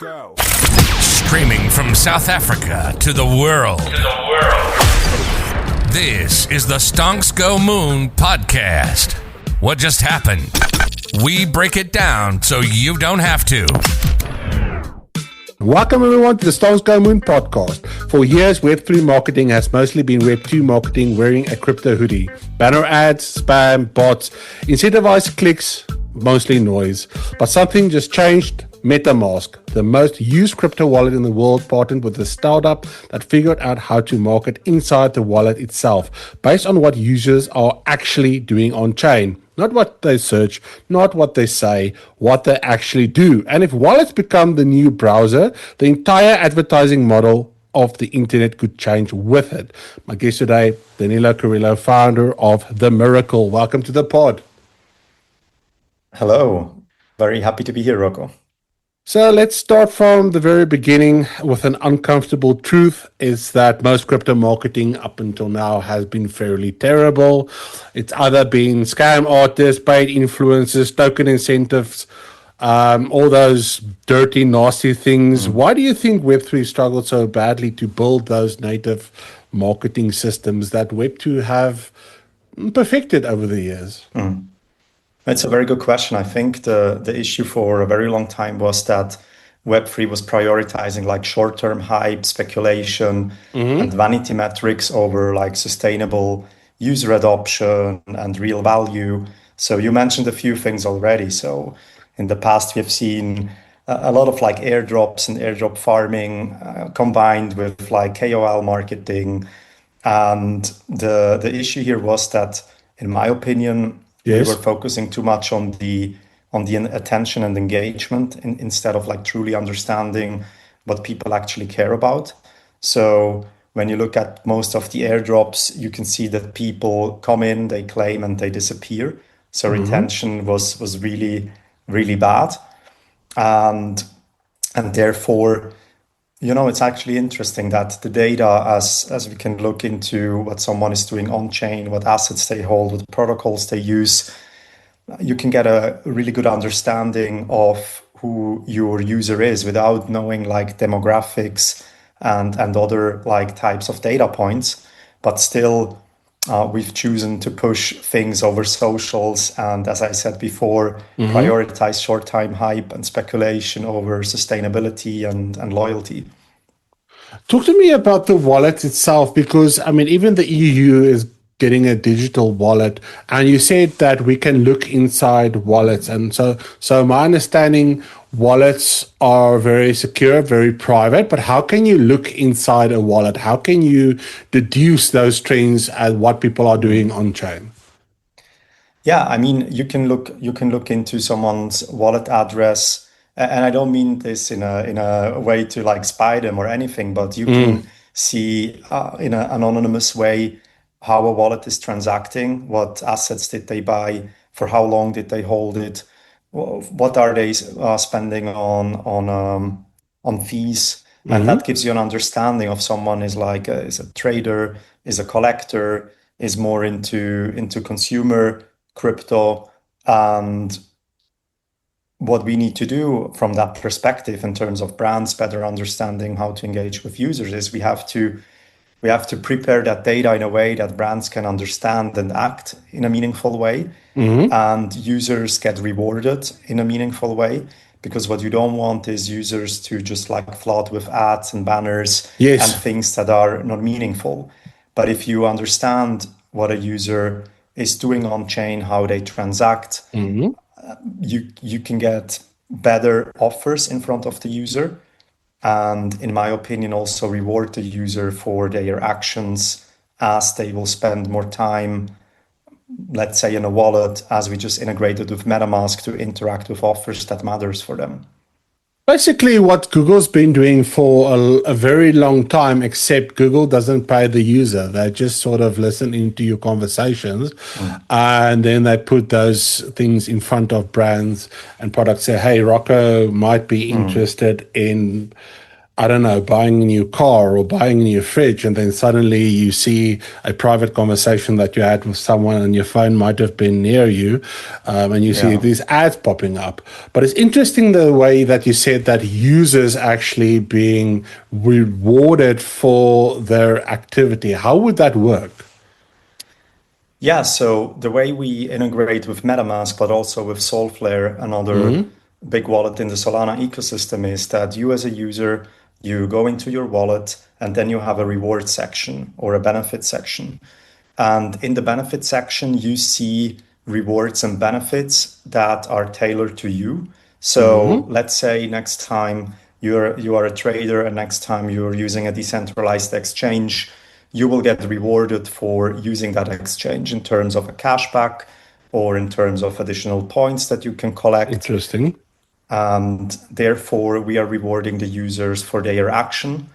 Go. Streaming from South Africa to the world. This is the Stonks Go Moon Podcast. What just happened? We break it down so you don't have to. Welcome everyone to the Stonks Go Moon Podcast. For years, Web3 marketing has mostly been Web2 marketing wearing a crypto hoodie. Banner ads, spam, bots, incentivized clicks, mostly noise. But something just changed. MetaMask, the most used crypto wallet in the world, partnered with a startup that figured out how to market inside the wallet itself based on what users are actually doing on chain. Not what they search, not what they say, what they actually do. And if wallets become the new browser, the entire advertising model of the internet could change with it. My guest today, Danilo Curillo, founder of The Miracle. Welcome to the pod. Hello. Very happy to be here, Rocco. So let's start from the very beginning with an uncomfortable truth is that most crypto marketing up until now has been fairly terrible. It's either been scam artists, paid influencers, token incentives, all those dirty, nasty things. Why do you think Web3 struggled so badly to build those native marketing systems that Web2 have perfected over the years? It's a very good question. I think the issue for a very long time was that Web3 was prioritizing like short-term hype, speculation, and vanity metrics over like sustainable user adoption and real value. So you mentioned a few things already. So in the past, we have seen a lot of like airdrops and airdrop farming combined with like KOL marketing. And the issue here was that, in my opinion, Yes. we were focusing too much on the attention and engagement instead of like truly understanding what people actually care about. So when you look at most of the airdrops, you can see that people come in, they claim, and they disappear. So retention was really, really bad. And therefore, you know, it's actually interesting that the data, as we can look into what someone is doing on-chain, what assets they hold, what protocols they use, you can get a really good understanding of who your user is without knowing like demographics and other like types of data points. But still, we've chosen to push things over socials and, as I said before, prioritize short-time hype and speculation over sustainability and loyalty. Talk to me about the wallet itself, because, I mean, even the EU is getting a digital wallet, and you said that we can look inside wallets. And so my understanding, wallets are very secure, very private, but how can you look inside a wallet? How can you deduce those trends and what people are doing on chain? Yeah, I mean, you can look into someone's wallet address, and I don't mean this in a way to like spy them or anything, but you can see in an anonymous way how a wallet is transacting, what assets did they buy, for how long did they hold it, what are they spending on fees, and that gives you an understanding of someone is like is a trader, is a collector, is more into consumer crypto. And what we need to do from that perspective in terms of brands better understanding how to engage with users is we have to prepare that data in a way that brands can understand and act in a meaningful way, and users get rewarded in a meaningful way. Because what you don't want is users to just like flood with ads and banners and things that are not meaningful. But if you understand what a user is doing on chain, how they transact, you can get better offers in front of the user. And in my opinion, also reward the user for their actions as they will spend more time, let's say in a wallet, as we just integrated with MetaMask to interact with offers that matters for them. Basically, what Google's been doing for a very long time, except Google doesn't pay the user. They just sort of listen into your conversations, and then they put those things in front of brands and products. Say, hey, Rocco might be interested in I don't know, buying a new car or buying a new fridge, and then suddenly you see a private conversation that you had with someone, and your phone might have been near you, and you see Yeah. these ads popping up. But it's interesting the way that you said that users actually being rewarded for their activity. How would that work? Yeah, so the way we integrate with MetaMask, but also with Solflare, another big wallet in the Solana ecosystem, is that you as a user, you go into your wallet and then you have a reward section or a benefit section. And in the benefit section, you see rewards and benefits that are tailored to you. So let's say next time you are a trader and next time you're using a decentralized exchange, you will get rewarded for using that exchange in terms of a cashback or in terms of additional points that you can collect. Interesting. And therefore, we are rewarding the users for their action.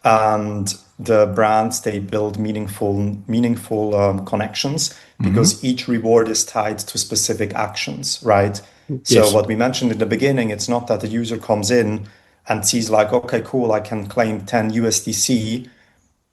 And the brands, they build meaningful connections because each reward is tied to specific actions, right? So Yes. what we mentioned in the beginning, it's not that the user comes in and sees like, okay, cool, I can claim 10 USDC,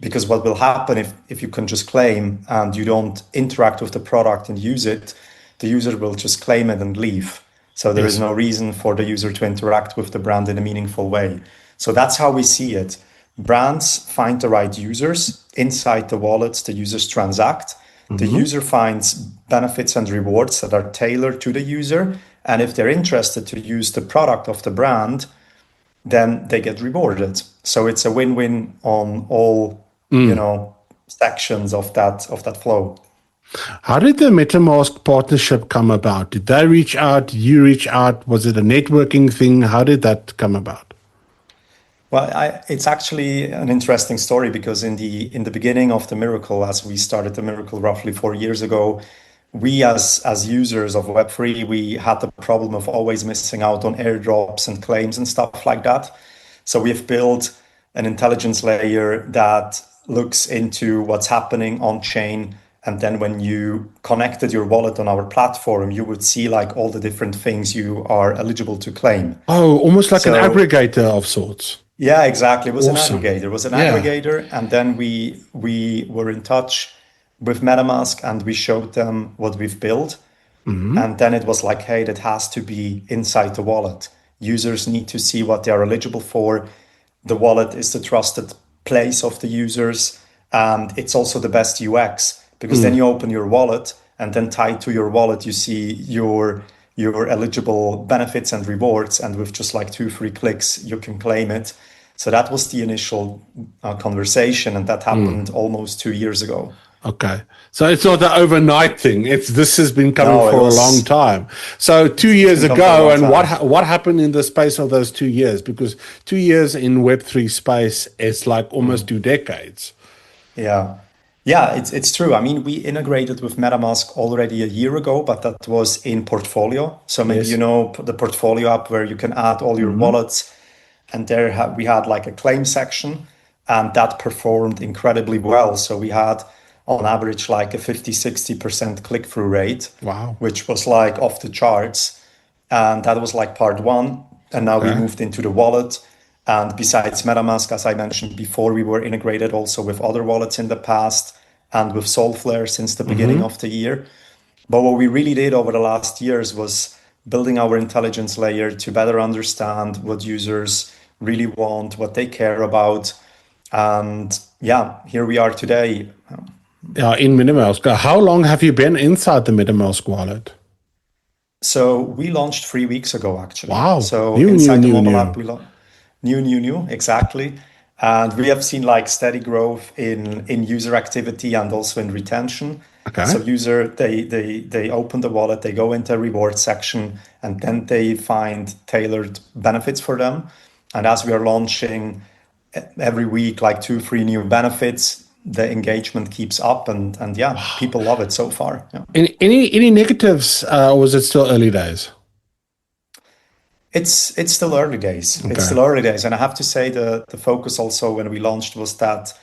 because what will happen if you can just claim and you don't interact with the product and use it, the user will just claim it and leave. So there is Yes. no reason for the user to interact with the brand in a meaningful way. So that's how we see it. Brands find the right users inside the wallets, the users transact. The user finds benefits and rewards that are tailored to the user. And if they're interested to use the product of the brand, then they get rewarded. So it's a win-win on all, sections of that flow. How did the MetaMask partnership come about? Did they reach out? Did you reach out? Was it a networking thing? How did that come about? Well, it's actually an interesting story because in the beginning of the Miracle, as we started the Miracle roughly 4 years ago, we as users of Web3, we had the problem of always missing out on airdrops and claims and stuff like that. So we've built an intelligence layer that looks into what's happening on chain. And then when you connected your wallet on our platform, you would see like all the different things you are eligible to claim. Oh, almost like an So- aggregator of sorts. Yeah, exactly. It was Awesome. an aggregator. It was an Yeah. aggregator. And then we were in touch with MetaMask and we showed them what we've built. And then it was like, hey, that has to be inside the wallet. Users need to see what they are eligible for. The wallet is the trusted place of the users. And it's also the best UX because then you open your wallet and then tied to your wallet, you see your eligible benefits and rewards. And with just like 2-3 clicks, you can claim it. So that was the initial conversation. And that happened almost 2 years ago. Okay. So it's not an overnight thing. This has been coming No, it for a was- long time. So 2 years been coming for a ago, long and time. what happened in the space of those 2 years? Because 2 years in Web3 space is like almost 2 decades. Yeah. Yeah, it's true. I mean, we integrated with MetaMask already a year ago, but that was in Portfolio. So maybe Yes. you know the Portfolio app where you can add all your wallets. And there we had like a claim section and that performed incredibly well. So we had on average like a 50-60% click-through rate, Wow. which was like off the charts. And that was like part one. And now we Okay. moved into the wallet. And besides MetaMask, as I mentioned before, we were integrated also with other wallets in the past and with Solflare since the beginning of the year. But what we really did over the last years was building our intelligence layer to better understand what users really want, what they care about. And yeah, here we are today. In MetaMask. How long have you been inside the MetaMask wallet? So we launched 3 weeks ago, actually. Wow. So New, inside new, the mobile new. app, we launched new, exactly. And we have seen like steady growth in user activity and also in retention. Okay. So user, they open the wallet, they go into a reward section, and then they find tailored benefits for them. And as we are launching every week, like 2-3 new benefits, the engagement keeps up, and yeah, people love it so far. Yeah. Any negatives, or was it still early days? It's still early days. Okay. It's still early days, and I have to say the focus also when we launched was that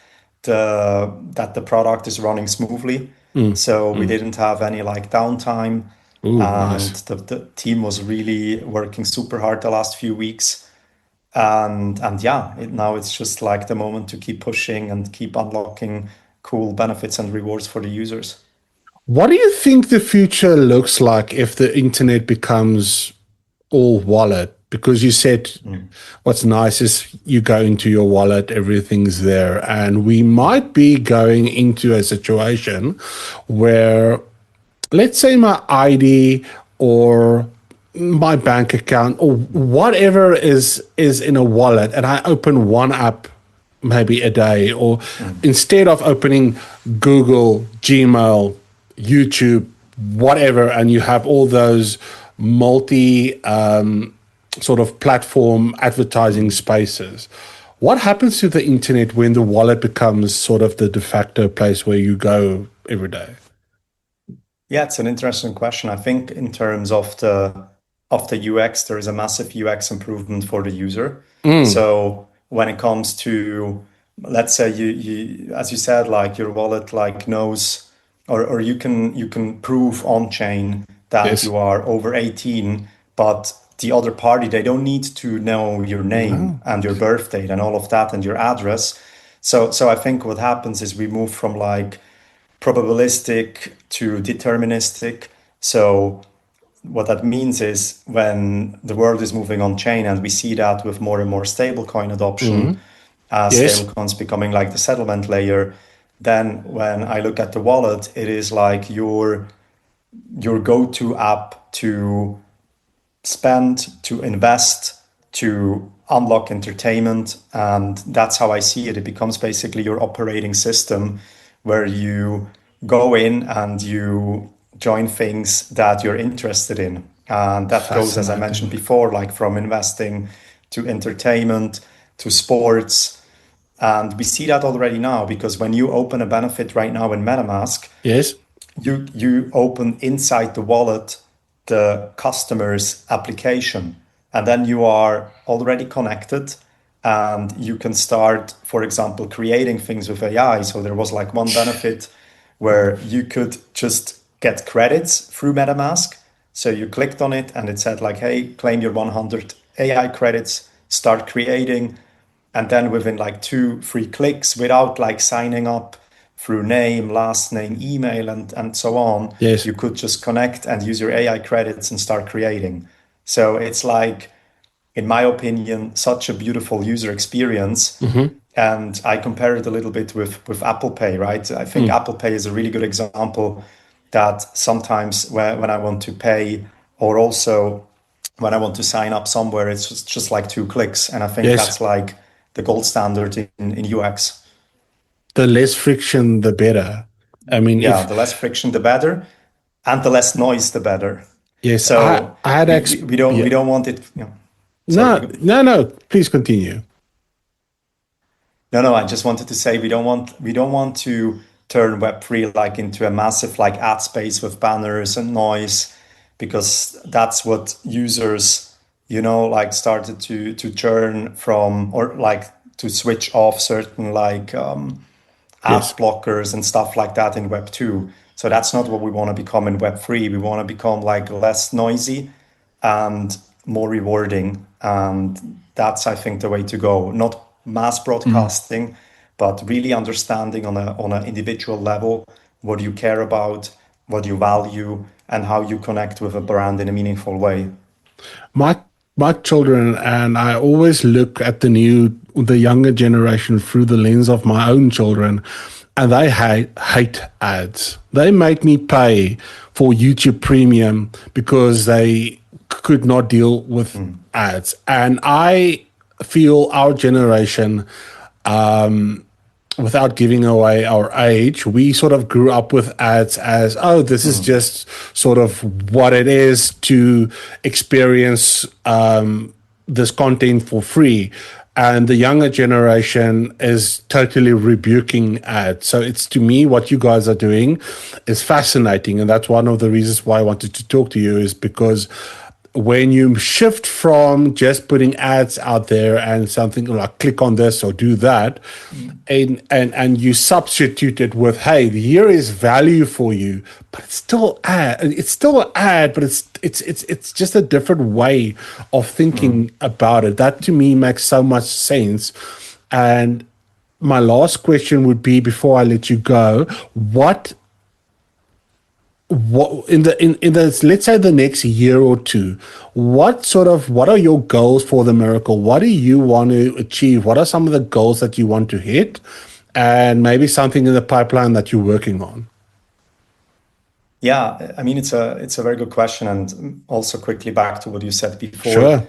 the product is running smoothly. So we didn't have any like downtime, Ooh, and nice. the team was really working super hard the last few weeks. And yeah, now it's just like the moment to keep pushing and keep unlocking cool benefits and rewards for the users. What do you think the future looks like if the internet becomes all wallet? Because you said what's nice is you go into your wallet, everything's there. And we might be going into a situation where, let's say, my ID or my bank account or whatever is in a wallet, and I open one app maybe a day, or instead of opening Google, Gmail, YouTube, whatever, and you have all those multi sort of platform advertising spaces. What happens to the internet when the wallet becomes sort of the de facto place where you go every day? Yeah, it's an interesting question. I think in terms of the UX, there is a massive UX improvement for the user. So when it comes to, let's say you as you said, like your wallet like knows, or you can prove on chain that Yes. you are over 18, but the other party, they don't need to know your name and your birth date and all of that and your address. So I think what happens is we move from like probabilistic to deterministic. So what that means is when the world is moving on chain, and we see that with more and more stablecoin adoption, Yes. stablecoins becoming like the settlement layer, then when I look at the wallet, it is like your go-to app to spend, to invest, to unlock entertainment. And that's how I see it. It becomes basically your operating system where you go in and you join things that you're interested in. And that goes, as I mentioned before, like from investing to entertainment to sports. And we see that already now, because when you open a benefit right now in MetaMask, Yes. you open inside the wallet the customer's application, and then you are already connected, and you can start, for example, creating things with AI. So there was like one benefit where you could just get credits through MetaMask. So you clicked on it and it said like, hey, claim your 100 AI credits, start creating. And then within like 2-3 clicks, without like signing up through name, last name, email, and so on, Yes. you could just connect and use your AI credits and start creating. So it's like, in my opinion, such a beautiful user experience. And I compare it a little bit with Apple Pay, right? I think Apple Pay is a really good example that sometimes when I want to pay, or also when I want to sign up somewhere, it's just like 2 clicks. And I think Yes. that's like the gold standard in UX. The less friction, the better. I mean, Yeah, the less friction, the better, and the less noise, the better. yes, So I had we don't want it. Sorry. No. Please continue. No. I just wanted to say we don't want to turn Web3 like into a massive like ad space with banners and noise, because that's what users, like started to churn from, or like to switch off certain like ad Yes. blockers and stuff like that in Web2. So that's not what we want to become in Web3. We want to become like less noisy and more rewarding. And that's, I think, the way to go. Not mass broadcasting, but really understanding on an individual level what you care about, what you value, and how you connect with a brand in a meaningful way. My children, and I always look at the younger generation through the lens of my own children, and they hate ads. They make me pay for YouTube Premium because they could not deal with ads. And I feel our generation, without giving away our age, we sort of grew up with ads as, oh, this is just sort of what it is to experience this content for free. And the younger generation is totally rebuking ads. So it's, to me, what you guys are doing is fascinating. And that's one of the reasons why I wanted to talk to you, is because when you shift from just putting ads out there and something like click on this or do that, and you substitute it with, hey, here is value for you, but it's still ad. It's still an ad, but it's just a different way of thinking about it. That to me makes so much sense. And my last question would be, before I let you go, what in the let's say the next year or two, what are your goals for the Miracle? What do you want to achieve? What are some of the goals that you want to hit, and maybe something in the pipeline that you're working on? Yeah, I mean, it's a very good question, and also quickly back to what you said before. Sure.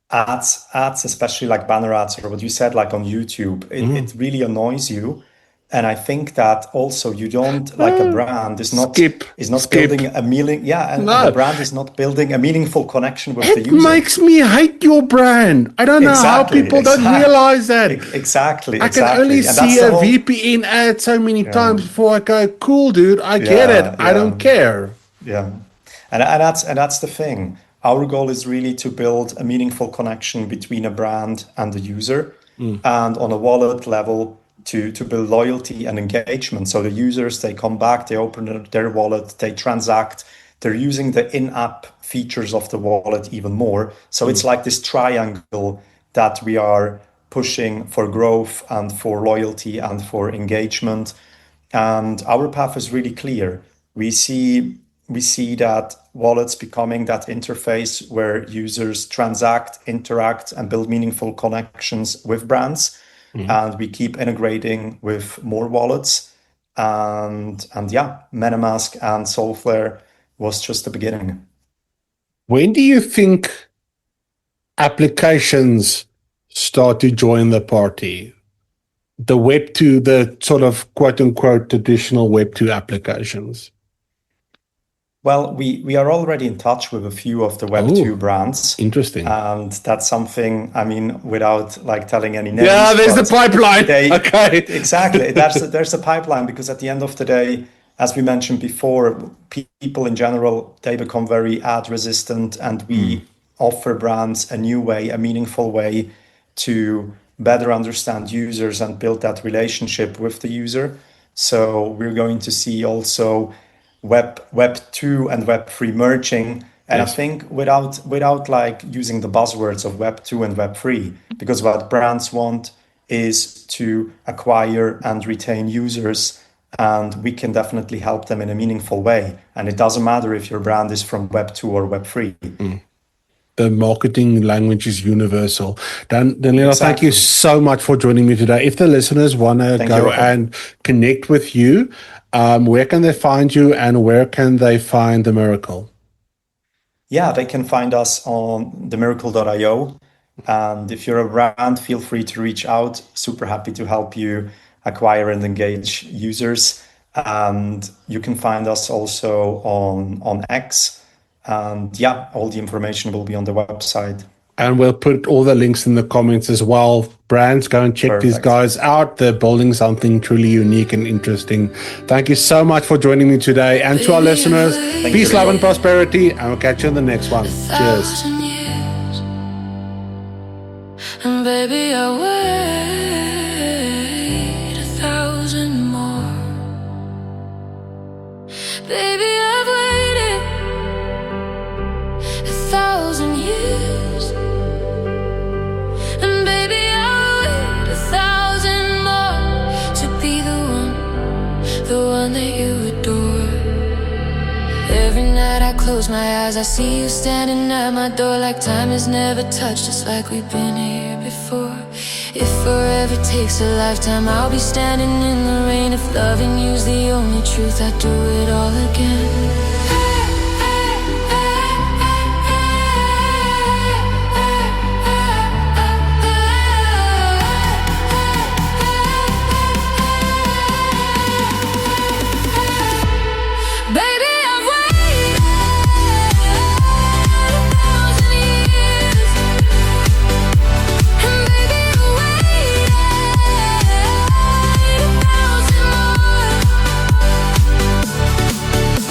Ads, especially like banner ads, or what you said, like on YouTube, it really annoys you. And I think that also you don't, like, a brand is not building a the brand is not building a meaningful connection with the user. It makes me hate your brand. I don't know how people don't realize that. Exactly. I can only see a VPN ad so many times before I go, cool, dude, I get it. I don't care. Yeah. And that's the thing. Our goal is really to build a meaningful connection between a brand and the user, and on a wallet level, to build loyalty and engagement. So the users, they come back, they open their wallet, they transact, they're using the in-app features of the wallet even more. So it's like this triangle that we are pushing for growth and for loyalty and for engagement. And our path is really clear. We see that wallets becoming that interface where users transact, interact, and build meaningful connections with brands. And we keep integrating with more wallets. And MetaMask and Solflare was just the beginning. When do you think applications start to join the party? The Web2, the sort of quote unquote traditional Web2 applications? Well, we are already in touch with a few of the Web2 brands. Interesting. And that's something, I mean, without like telling any names. Yeah, there's the pipeline. Okay. Exactly. There's a pipeline, because at the end of the day, as we mentioned before, people in general, they become very ad resistant, and we offer brands a new way, a meaningful way to better understand users and build that relationship with the user. So we're going to see also Web2 and Web3 merging. And I think without like using the buzzwords of Web2 and Web3, because what brands want is to acquire and retain users, and we can definitely help them in a meaningful way. And it doesn't matter if your brand is from Web2 or Web3. The marketing language is universal. Danilo, thank you so much for joining me today. If the listeners want to go and connect with you, where can they find you, and where can they find The Miracle? Yeah, they can find us on themiracle.io. And if you're a brand, feel free to reach out. Super happy to help you acquire and engage users. And you can find us also on X. And all the information will be on the website. And we'll put all the links in the comments as well. Brands, go and check these guys out. They're building something truly unique and interesting. Thank you so much for joining me today. And to our listeners, peace, love, and prosperity. And we'll catch you in the next one. Cheers. And baby, I wait 1,000 more. Baby, I've waited 1,000 years. And baby, I'll wait 1,000 more to be the one that you adore. Every night I close my eyes, I see you standing at my door, like time has never touched, just like we've been here before. If forever takes a lifetime, I'll be standing in the rain. If loving you's the only truth, I'd do it all again.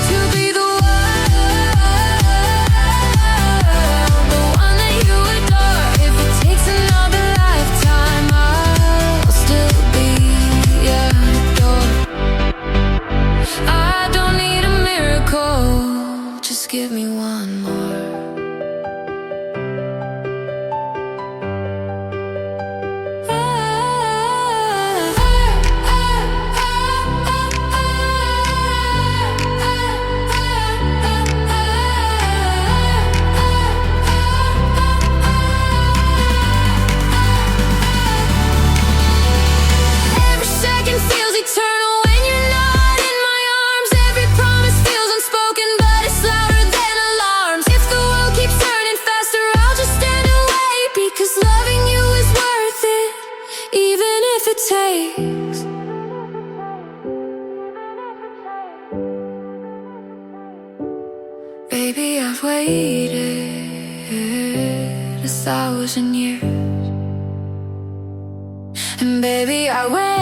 To be the one it takes. Baby, I've waited 1,000 years. And baby, I wait